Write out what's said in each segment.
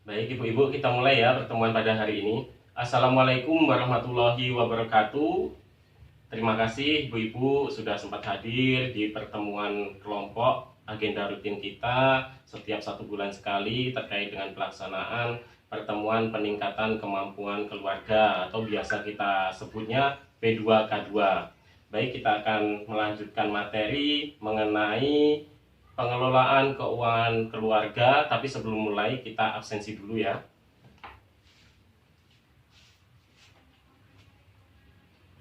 Baik ibu-ibu, kita mulai ya pertemuan pada hari ini. Assalamualaikum warahmatullahi wabarakatuh. Terima kasih ibu-ibu sudah sempat hadir di pertemuan kelompok agenda rutin kita setiap 1 bulan sekali terkait dengan pelaksanaan pertemuan peningkatan kemampuan keluarga atau biasa kita sebutnya P2K2. Baik, kita akan melanjutkan materi mengenai pengelolaan keuangan keluarga, tapi sebelum mulai kita absensi dulu ya.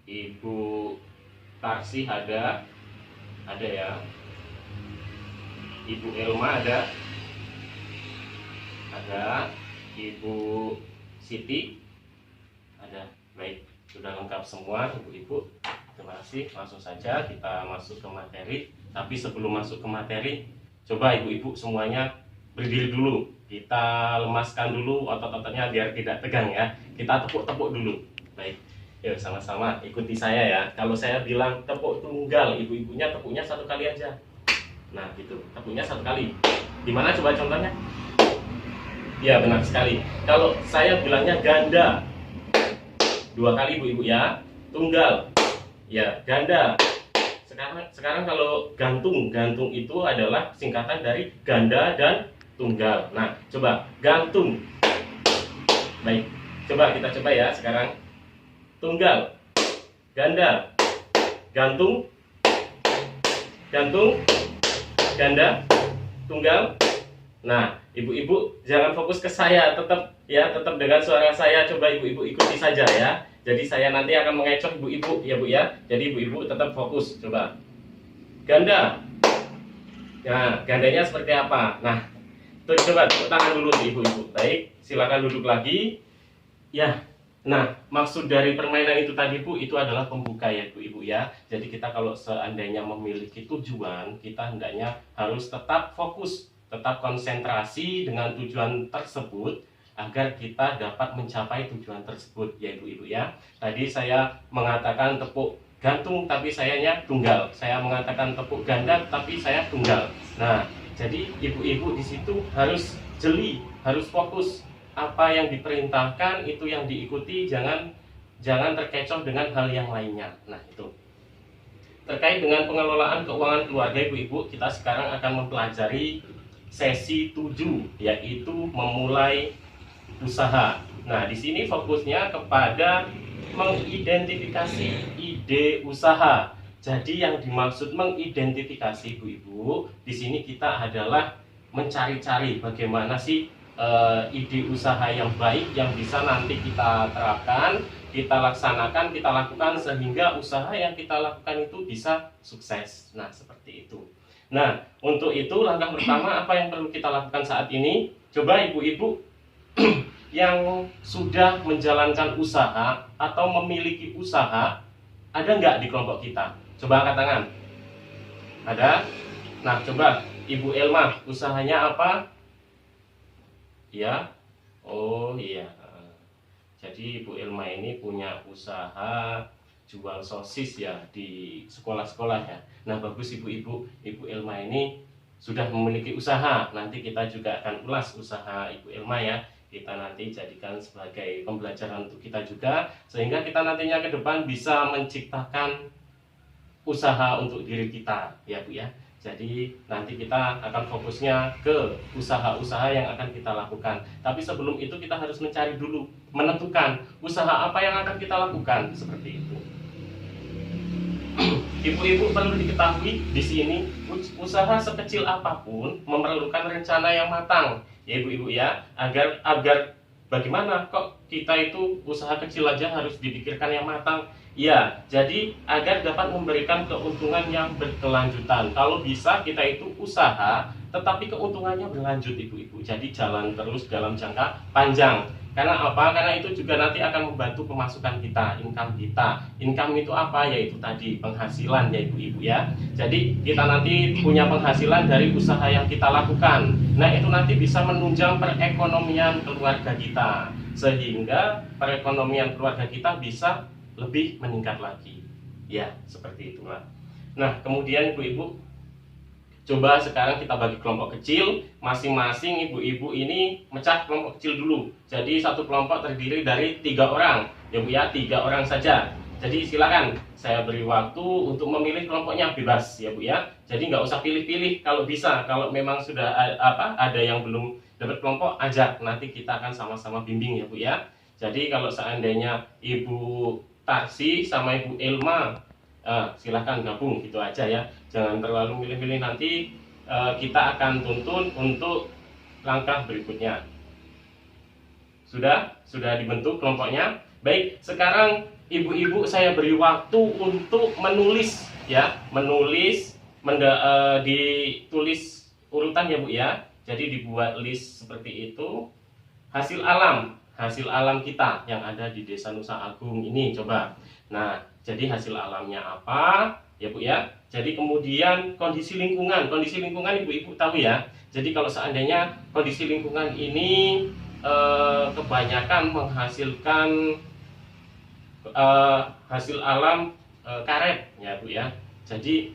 Ibu Tarsi ada ya. Ibu Elma ada. Ibu Siti ada. Baik, sudah lengkap semua ibu-ibu. Terima kasih. Langsung saja kita masuk ke materi. Tapi sebelum masuk ke materi, coba ibu-ibu semuanya berdiri dulu. Kita lemaskan dulu otot-ototnya biar tidak tegang ya. Kita tepuk-tepuk dulu. Baik. Yuk sama-sama ikuti saya ya. Kalau saya bilang tepuk tunggal, ibu-ibunya tepuknya 1 kali aja. Nah gitu, tepuknya 1 kali. Gimana coba contohnya? Ya benar sekali. Kalau saya bilangnya ganda, 2 kali ibu-ibu ya. Tunggal, ya ganda. Sekarang kalau gantung itu adalah singkatan dari ganda dan tunggal. Nah coba gantung. Baik, coba kita coba ya sekarang. Tunggal, ganda, gantung, ganda, tunggal. Nah, ibu-ibu jangan fokus ke saya, tetap dengan suara saya. Coba ibu-ibu ikuti saja ya. Jadi saya nanti akan mengecoh ibu-ibu ya Bu ya. Jadi ibu-ibu tetap fokus. Coba ganda. Nah, gandanya seperti apa? Nah, tuh coba tepuk tangan dulu ibu-ibu. Baik, silakan duduk lagi. Ya. Nah, maksud dari permainan itu tadi Bu, itu adalah pembuka ya Bu-ibu ya. Jadi kita kalau seandainya memiliki tujuan, kita hendaknya harus tetap fokus, tetap konsentrasi dengan tujuan tersebut agar kita dapat mencapai tujuan tersebut ya Ibu-ibu ya. Tadi saya mengatakan tepuk gantung tapi sayanya tunggal. Saya mengatakan tepuk ganda tapi saya tunggal. Nah, jadi ibu-ibu di situ harus jeli, harus fokus. Apa yang diperintahkan itu yang diikuti, jangan terkecoh dengan hal yang lainnya. Nah itu terkait dengan pengelolaan keuangan keluarga ibu-ibu, kita sekarang akan mempelajari sesi 7, yaitu memulai usaha. Nah di sini fokusnya kepada mengidentifikasi ide usaha. Jadi yang dimaksud mengidentifikasi ibu-ibu di sini kita adalah mencari-cari bagaimana sih ide usaha yang baik yang bisa nanti kita terapkan, kita laksanakan, kita lakukan sehingga usaha yang kita lakukan itu bisa sukses. Nah, seperti itu. Nah, untuk itu langkah pertama apa yang perlu kita lakukan saat ini? Coba ibu-ibu yang sudah menjalankan usaha atau memiliki usaha, ada nggak di kelompok kita? Coba angkat tangan. Ada? Nah, coba Ibu Elma, usahanya apa? Ya, oh iya. Jadi Ibu Elma ini punya usaha jual sosis ya di sekolah-sekolah ya. Nah bagus ibu-ibu, Ibu Elma ini sudah memiliki usaha. Nanti kita juga akan ulas usaha Ibu Elma ya. Kita nanti jadikan sebagai pembelajaran untuk kita juga, sehingga kita nantinya ke depan bisa menciptakan usaha untuk diri kita ya Bu ya. Jadi nanti kita akan fokusnya ke usaha-usaha yang akan kita lakukan. Tapi sebelum itu kita harus mencari dulu, menentukan usaha apa yang akan kita lakukan, seperti itu. Ibu-ibu perlu diketahui di sini usaha sekecil apapun memerlukan rencana yang matang, ya ibu-ibu ya, agar bagaimana kok kita itu usaha kecil aja harus dipikirkan yang matang. Ya, jadi agar dapat memberikan keuntungan yang berkelanjutan. Kalau bisa kita itu usaha, tetapi keuntungannya berlanjut ibu-ibu. Jadi jalan terus dalam jangka panjang. Karena apa? Karena itu juga nanti akan membantu pemasukan kita, income kita. Income itu apa? Yaitu tadi penghasilan ya ibu-ibu ya. Jadi kita nanti punya penghasilan dari usaha yang kita lakukan. Nah itu nanti bisa menunjang perekonomian keluarga kita. Sehingga perekonomian keluarga kita bisa lebih meningkat lagi. Ya, seperti itulah. Nah, kemudian ibu-ibu, Coba sekarang kita bagi kelompok kecil, masing-masing ibu-ibu ini mecah kelompok kecil dulu. Jadi satu kelompok terdiri dari 3 orang, ya Bu ya, 3 orang saja. Jadi silakan saya beri waktu untuk memilih kelompoknya, bebas ya Bu ya. Jadi nggak usah pilih-pilih kalau bisa. Kalau memang sudah ada yang belum dapat kelompok, ajak, nanti kita akan sama-sama bimbing ya Bu ya. Jadi kalau seandainya Ibu Tarsi sama Ibu Elma, silahkan gabung gitu aja ya, jangan terlalu milih-milih, nanti kita akan tuntun untuk langkah berikutnya. Sudah dibentuk kelompoknya. Baik, sekarang ibu-ibu saya beri waktu untuk menulis ya, ditulis urutan ya Bu ya. Jadi dibuat list seperti itu, hasil alam kita yang ada di Desa Nusa Agung ini, coba. Nah, jadi hasil alamnya apa ya Bu ya. Jadi kemudian kondisi lingkungan ibu-ibu tahu ya. Jadi kalau seandainya kondisi lingkungan ini kebanyakan menghasilkan hasil alam karet ya Bu ya. Jadi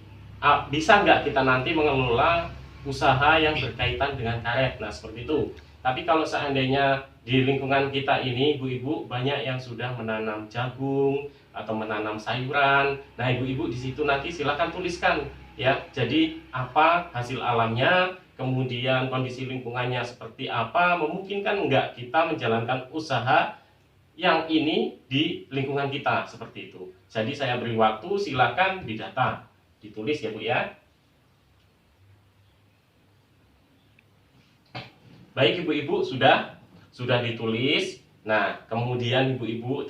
bisa nggak kita nanti mengelola usaha yang berkaitan dengan karet. Nah seperti itu. Tapi kalau seandainya di lingkungan kita ini ibu-ibu banyak yang sudah menanam jagung atau menanam sayuran, nah ibu-ibu di situ nanti silakan tuliskan ya. Jadi apa hasil alamnya, kemudian kondisi lingkungannya seperti apa, memungkinkan enggak kita menjalankan usaha yang ini di lingkungan kita, seperti itu. Jadi saya beri waktu, silakan didata, ditulis ya Bu ya. Baik ibu-ibu, sudah ditulis. Nah kemudian ibu-ibu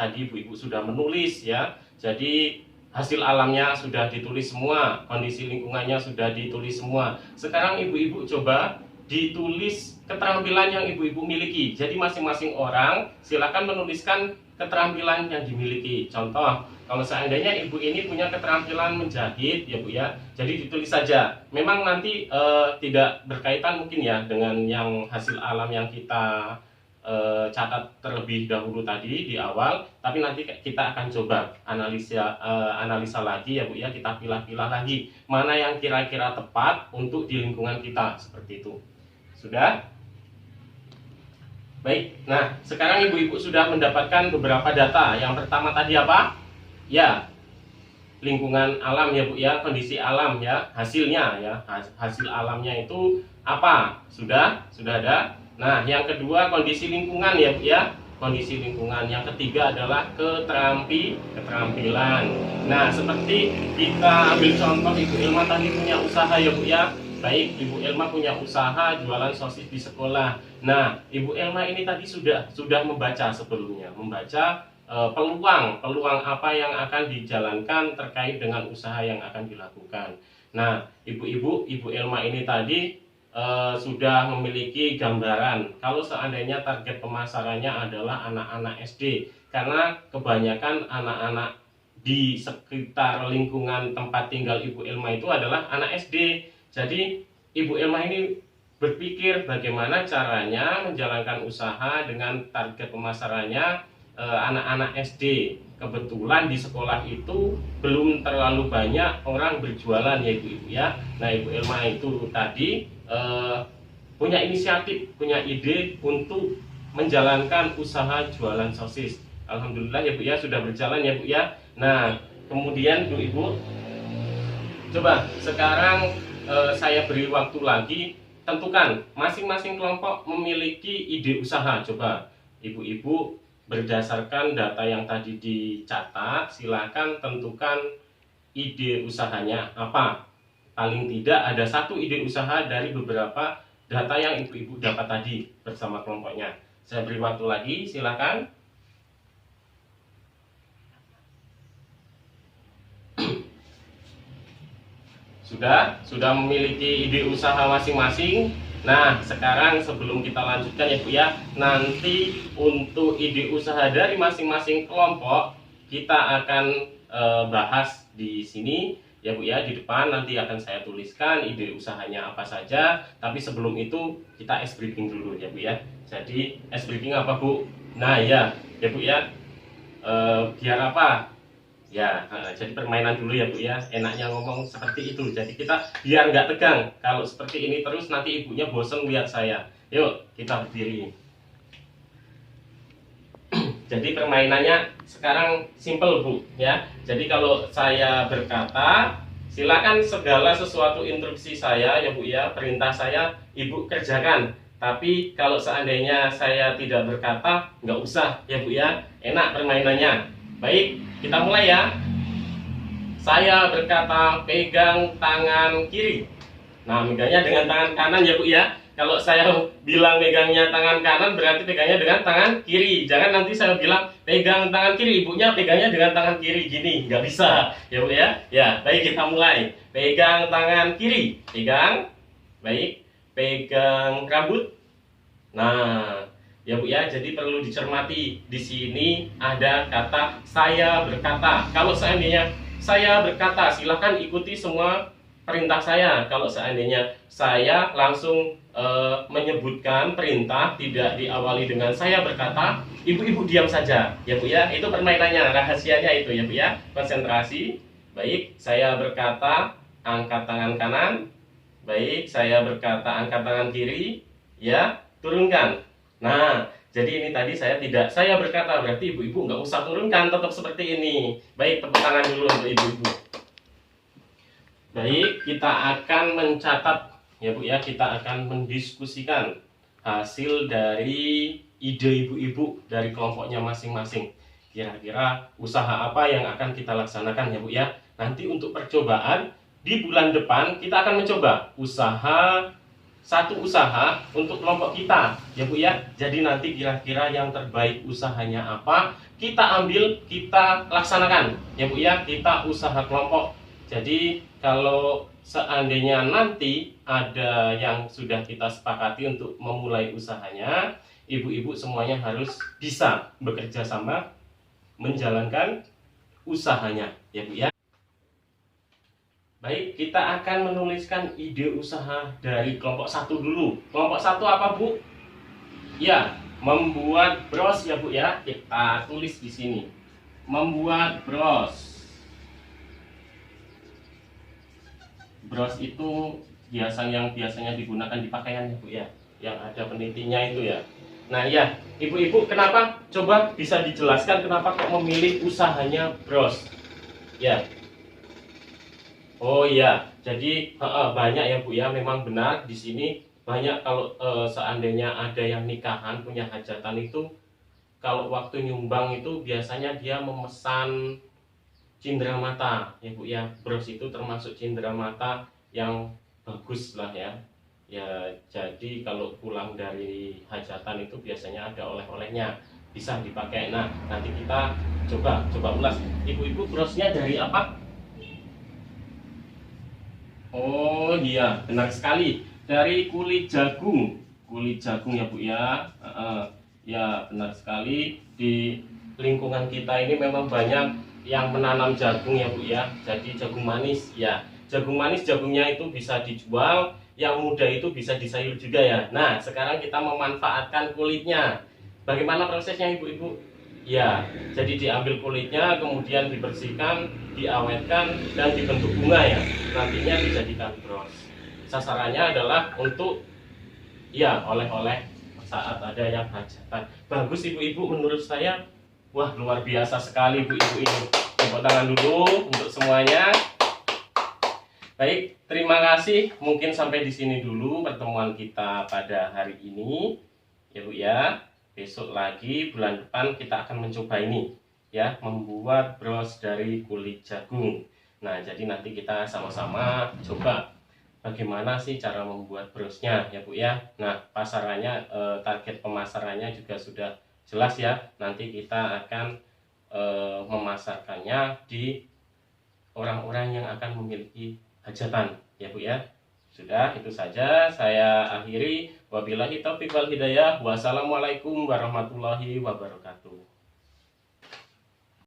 sudah menulis ya. Jadi hasil alamnya sudah ditulis semua, kondisi lingkungannya sudah ditulis semua. Sekarang ibu-ibu coba ditulis keterampilan yang ibu-ibu miliki. Jadi masing-masing orang silakan menuliskan keterampilan yang dimiliki. Contoh, kalau seandainya ibu ini punya keterampilan menjahit ya Bu ya, jadi ditulis saja. Memang nanti tidak berkaitan mungkin ya dengan yang hasil alam yang kita catat terlebih dahulu tadi di awal, tapi nanti kita akan coba analisa lagi ya Bu ya, kita pilah-pilah lagi mana yang kira-kira tepat untuk di lingkungan kita, seperti itu. Sudah? Baik, nah sekarang ibu-ibu sudah mendapatkan beberapa data. Yang pertama tadi apa? Ya, lingkungan alam ya Bu ya, kondisi alam ya, hasilnya ya, hasil alamnya itu apa? Sudah ada. Nah, yang kedua kondisi lingkungan ya Bu ya, kondisi lingkungan. Yang ketiga adalah keterampilan. Nah, seperti kita ambil contoh Ibu Elma tadi punya usaha ya Bu ya. Baik, Ibu Elma punya usaha jualan sosis di sekolah. Nah, Ibu Elma ini tadi sudah membaca sebelumnya, membaca peluang apa yang akan dijalankan terkait dengan usaha yang akan dilakukan. Nah, Ibu Elma ini tadi sudah memiliki gambaran kalau seandainya target pemasarannya adalah anak-anak SD, karena kebanyakan anak-anak di sekitar lingkungan tempat tinggal Ibu Elma itu adalah anak SD. Jadi Ibu Elma ini berpikir bagaimana caranya menjalankan usaha dengan target pemasarannya anak-anak SD. Kebetulan di sekolah itu belum terlalu banyak orang berjualan ya ibu-ibu ya. Nah Ibu Elma itu tadi punya inisiatif, punya ide untuk menjalankan usaha jualan sosis. Alhamdulillah ya Bu ya, sudah berjalan ya Bu ya. Nah kemudian ibu coba sekarang saya beri waktu lagi, tentukan masing-masing kelompok memiliki ide usaha. Coba ibu-ibu berdasarkan data yang tadi dicatat, silakan tentukan ide usahanya apa. Paling tidak ada satu ide usaha dari beberapa data yang ibu-ibu dapat tadi bersama kelompoknya. Saya beri waktu lagi, silakan. Sudah memiliki ide usaha masing-masing. Nah sekarang sebelum kita lanjutkan ya Bu ya, nanti untuk ide usaha dari masing-masing kelompok kita akan bahas di sini ya Bu ya. Di depan nanti akan saya tuliskan ide usahanya apa saja, tapi sebelum itu kita es briefing dulu ya Bu ya. Jadi es briefing apa Bu? Nah ya Bu ya, biar apa? Ya, jadi permainan dulu ya Bu ya. Enaknya ngomong seperti itu. Jadi kita biar nggak tegang. Kalau seperti ini terus nanti ibunya bosen lihat saya. Yuk kita berdiri. Jadi permainannya sekarang simple Bu ya. Jadi kalau saya berkata, silakan segala sesuatu instruksi saya ya Bu ya, perintah saya Ibu kerjakan. Tapi kalau seandainya saya tidak berkata, nggak usah ya Bu ya. Enak permainannya. Baik, kita mulai ya. Saya berkata pegang tangan kiri. Nah, megangnya dengan tangan kanan ya Bu ya. Kalau saya bilang megangnya tangan kanan berarti pegangnya dengan tangan kiri. Jangan nanti saya bilang pegang tangan kiri, ibunya pegangnya dengan tangan kiri gini, nggak bisa ya Bu ya. Ya, baik kita mulai. Pegang tangan kiri, pegang. Baik, pegang rambut. Nah, ya Bu ya, jadi perlu dicermati. Di sini ada kata saya berkata. Kalau seandainya saya berkata, silahkan ikuti semua perintah saya. Kalau seandainya saya langsung menyebutkan perintah tidak diawali dengan saya berkata, ibu-ibu diam saja ya Bu ya. Itu permainannya, rahasianya itu ya Bu ya. Konsentrasi. Baik, saya berkata angkat tangan kanan. Baik, saya berkata angkat tangan kiri. Ya, turunkan. Nah, jadi ini tadi saya berkata, berarti ibu-ibu nggak usah turunkan, tetap seperti ini. Baik, tepuk tangan dulu untuk ibu-ibu. Baik, kita akan mencatat ya Bu ya, kita akan mendiskusikan hasil dari ide ibu-ibu dari kelompoknya masing-masing. Kira-kira usaha apa yang akan kita laksanakan ya Bu ya. Nanti untuk percobaan di bulan depan kita akan mencoba satu usaha untuk kelompok kita ya Bu ya. Jadi nanti kira-kira yang terbaik usahanya apa, kita ambil, kita laksanakan ya Bu ya. Kita usaha kelompok. Jadi kalau seandainya nanti ada yang sudah kita sepakati untuk memulai usahanya, ibu-ibu semuanya harus bisa bekerja sama menjalankan usahanya ya Bu ya. Baik, kita akan menuliskan ide usaha dari kelompok satu dulu. Kelompok satu apa Bu? Ya, membuat bros ya Bu ya. Kita tulis di sini. Membuat bros. Bros itu yang biasanya digunakan di pakaian ya Bu ya, yang ada penitinya itu ya. Nah ya, ibu-ibu kenapa? Coba bisa dijelaskan kenapa kok memilih usahanya bros? Ya. Oh iya, jadi banyak ya Bu ya, memang benar di sini banyak. Kalau seandainya ada yang nikahan punya hajatan itu, kalau waktu nyumbang itu biasanya dia memesan cindramata ya Bu ya. Bros itu termasuk cindramata yang bagus lah ya. Ya, jadi kalau pulang dari hajatan itu biasanya ada oleh-olehnya, bisa dipakai. Nah, nanti kita coba ulas. Ibu-ibu, brosnya dari apa? Oh iya, benar sekali. Dari kulit jagung. Kulit jagung ya Bu ya. Ya, benar sekali. Di lingkungan kita ini memang banyak yang menanam jagung ya Bu ya. Jadi jagung manis ya. Jagung manis, jagungnya itu bisa dijual, yang muda itu bisa disayur juga ya. Nah, sekarang kita memanfaatkan kulitnya. Bagaimana prosesnya ibu-ibu? Ya, jadi diambil kulitnya, kemudian dibersihkan, diawetkan, dan dibentuk bunga ya. Nantinya dijadikan bros. Sasarannya adalah untuk ya oleh-oleh saat ada yang hajatan. Bagus ibu-ibu, menurut saya. Wah, luar biasa sekali ibu-ibu ini. Tepuk tangan dulu untuk semuanya. Baik, terima kasih. Mungkin sampai di sini dulu pertemuan kita pada hari ini. Ya Bu ya. Besok lagi bulan depan kita akan mencoba ini ya, membuat bros dari kulit jagung. Nah, jadi nanti kita sama-sama coba bagaimana sih cara membuat brosnya ya Bu ya. Nah, pasarannya target pemasarannya juga sudah jelas ya. Nanti kita akan memasarkannya di orang-orang yang akan memiliki hajatan ya Bu ya. Sudah, itu saja saya akhiri. Wabillahi taufiq wal hidayah. Wassalamualaikum warahmatullahi wabarakatuh.